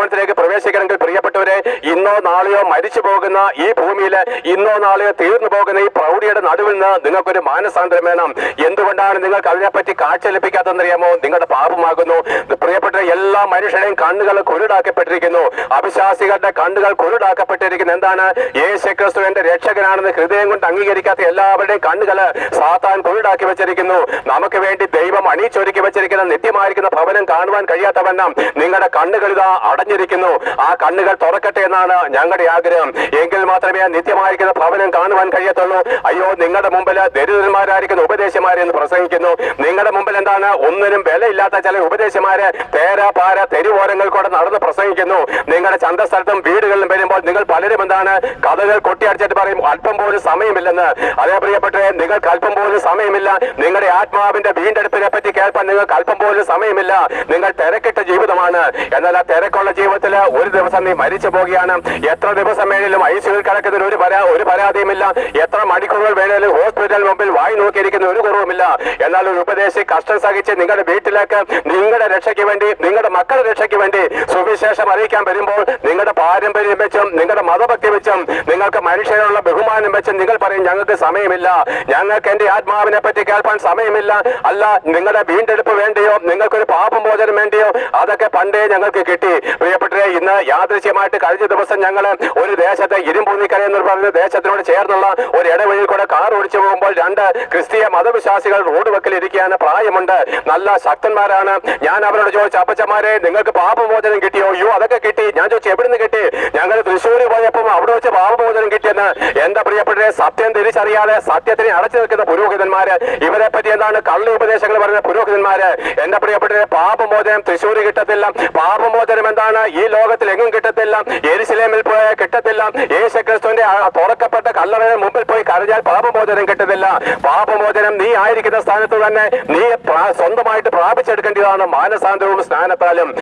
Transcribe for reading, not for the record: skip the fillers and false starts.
ഭവനത്തിലേക്ക് പ്രവേശിക്കണമെങ്കിൽ പ്രിയപ്പെട്ടവരെ, ഇന്നോ നാളെയോ മരിച്ചു പോകുന്ന ഈ ഭൂമിയിൽ, ഇന്നോ നാളെയോ തീർന്നു പോകുന്ന ഈ പ്രൗഢിയുടെ നടുവിൽ നിന്ന് നിങ്ങൾക്കൊരു മാനസാന്തരം വേണം. എന്തുകൊണ്ടാണ് നിങ്ങൾക്ക് അതിനെപ്പറ്റി കാഴ്ച ലഭിക്കാത്തതെന്നറിയാമോ? നിങ്ങളുടെ പാപമാകുന്നു. പ്രിയപ്പെട്ട എല്ലാ മനുഷ്യരെയും കണ്ണുകൾ കുരുടാക്കപ്പെട്ടിരിക്കുന്നു. അവിശ്വാസികളുടെ കണ്ണുകൾ കുരുടാക്കപ്പെട്ടിരിക്കുന്നു. എന്താണ്? യേശുക്രിസ്തു എന്റെ രക്ഷകനാണെന്ന് ഹൃദയം കൊണ്ട് അംഗീകരിക്കാത്ത എല്ലാവരുടെയും കണ്ണുകൾ സാത്താൻ കുരുടാക്കി വെച്ചിരിക്കുന്നു. നമുക്ക് വേണ്ടി ദൈവം അണിയിച്ചൊരുക്കി വെച്ചിരിക്കുന്ന നിത്യമായിരിക്കുന്ന ഭവനം കാണുവാൻ കഴിയാത്തവണ്ണം നിങ്ങളുടെ കണ്ണുകൾ ഇതാ അടഞ്ഞിരിക്കുന്നു. ആ കണ്ണുകൾ തുറക്കട്ടെ എന്നാണ് ഞങ്ങളുടെ ആഗ്രഹം. എങ്കിൽ മാത്രമേ നിത്യമായിരിക്കുന്ന ഭവനം കാണുവാൻ കഴിയത്തുള്ളൂ. അയ്യോ, നിങ്ങളുടെ മുമ്പിൽ ദരിദ്രന്മാരായിരിക്കുന്ന ഉപദേശമാരെ എന്ന് പ്രസംഗിക്കുന്നു. നിങ്ങളുടെ മുമ്പിൽ എന്താണ്? ഒന്നിനും വിലയില്ലാത്ത ചില ഉപദേശമാര് തേരാപാര തെരുവോരങ്ങൾ കൂടെ നടന്ന് പ്രസംഗിക്കുന്നു. നിങ്ങളുടെ ചന്തസ്ഥലത്തും വീടുകളിലും വരുമ്പോൾ നിങ്ങൾ പലരും എന്താണ്? കഥകൾ കൊട്ടിയടിച്ചിട്ട് പറയും അല്പം പോലും സമയമില്ലെന്ന്. അതേ പ്രിയപ്പെട്ടവരെ, നിങ്ങൾക്ക് അല്പം പോലും സമയമില്ല. നിങ്ങളുടെ ആത്മാവിന്റെ വീണ്ടെടുപ്പിനെ പറ്റി കേൾപ്പാൻ നിങ്ങൾക്ക് അല്പം പോലും സമയമില്ല. നിങ്ങൾ തിരക്കിട്ട ജീവിതമാണ്. എന്നാൽ ആ തിരക്കുള്ള ജീവിതത്തിൽ ഒരു ദിവസം നീ മരിച്ചു പോകുകയാണ്. എത്ര ദിവസം വേണേലും ഐസിയുവിൽ കിടക്കുന്നതിന് ഒരു പരാതിയുമില്ല. എത്ര മണിക്കൂറുകൾ വേണേലും ഹോസ്പിറ്റൽ മുമ്പിൽ വായി നോക്കിയിരിക്കുന്ന ഒരു കുറവുമില്ല. എന്നാൽ ഒരു ഉപദേശി കഷ്ടം സഹിച്ച് നിങ്ങളുടെ വീട്ടിലേക്ക് നിങ്ങളുടെ രക്ഷയ്ക്ക് വേണ്ടി, നിങ്ങളുടെ മക്കളുടെ രക്ഷയ്ക്ക് വേണ്ടി സുവിശേഷം അറിയിക്കാൻ വരുമ്പോൾ നിങ്ങളുടെ പാരമ്പര്യം വെച്ചും നിങ്ങളുടെ മതഭക്തി വെച്ചും നിങ്ങൾക്ക് മനുഷ്യനുള്ള ബഹുമാനം വെച്ചും നിങ്ങൾ പറയും ഞങ്ങൾക്ക് സമയമില്ല, ഞങ്ങൾക്ക് എന്റെ ആത്മാവിനെ പറ്റി കേൾപ്പാൻ സമയമില്ല. അല്ല, നിങ്ങളുടെ വീണ്ടെടുപ്പ് വേണ്ടിയോ, നിങ്ങൾക്കൊരു പാപമോചനം വേണ്ടിയോ, അതൊക്കെ പണ്ടേ ഞങ്ങൾക്ക് കിട്ടി. പ്രിയപ്പെട്ടവരെ, ഇന്ന് യാദൃശ്യമായിട്ട് കഴിഞ്ഞ ദിവസം ഞങ്ങൾ ഒരു ദേശത്തെ ഇരുമ്പൂന്നിക്കര എന്ന് പറഞ്ഞ ദേശത്തിനോട് ചേർന്നുള്ള ഒരു ഇടവഴിയിൽ കൂടെ കാർ ഓടിച്ചു പോകുമ്പോൾ രണ്ട് ക്രിസ്തീയ മതവിശ്വാസികൾ റോഡ് വെക്കിൽ ഇരിക്കുകയാണ്. പ്രായമുണ്ട്, നല്ല ശക്തന്മാരാണ്. ഞാൻ അവരോട് ചോദിച്ചു, അപ്പച്ചമാരെ നിങ്ങൾക്ക് പാപമോചനം കിട്ടിയോ? അയ്യോ, അതൊക്കെ കിട്ടി. ഞാൻ ചോദിച്ചു, എവിടുന്ന് കിട്ടി? ഞങ്ങൾ തൃശ്ശൂർ പോയപ്പോൾ അവിടെ വെച്ച് പാപമോചനം കിട്ടിയെന്ന്. എന്താ പ്രിയപ്പെട്ടവരെ, സത്യം തിരിച്ചറിയാതെ സത്യത്തിനെ അടച്ചു നിൽക്കുന്ന പുരോഹിതന്മാര്, ഇവരെ പറ്റി എന്താണ് കള്ള ഉപദേശങ്ങൾ പറയുന്ന പുരോഹിതന്മാര്. എന്റെ പ്രിയപ്പെട്ടവരെ, പാപമോചനം തൃശ്ശൂർ കിട്ടത്തില്ല. പാപമോചനം എന്താണ്? ഈ ലോകത്തിൽ എങ്ങും കിട്ടത്തില്ല. യെരുശലേമിൽ പോയാൽ കിട്ടത്തില്ല. യേശുക്രിസ്തുവിന്റെ തുറക്കപ്പെട്ട കല്ലറയുടെ മുമ്പിൽ പോയി കരഞ്ഞാൽ പാപമോചനം കിട്ടത്തില്ല. പാപമോചനം നീ ആയിരിക്കുന്ന സ്ഥാനത്ത് തന്നെ നീ സ്വന്തമായിട്ട് പ്രാപിച്ചെടുക്കേണ്ടതാണ് മാനസാന്തരവും സ്നാനത്താലും.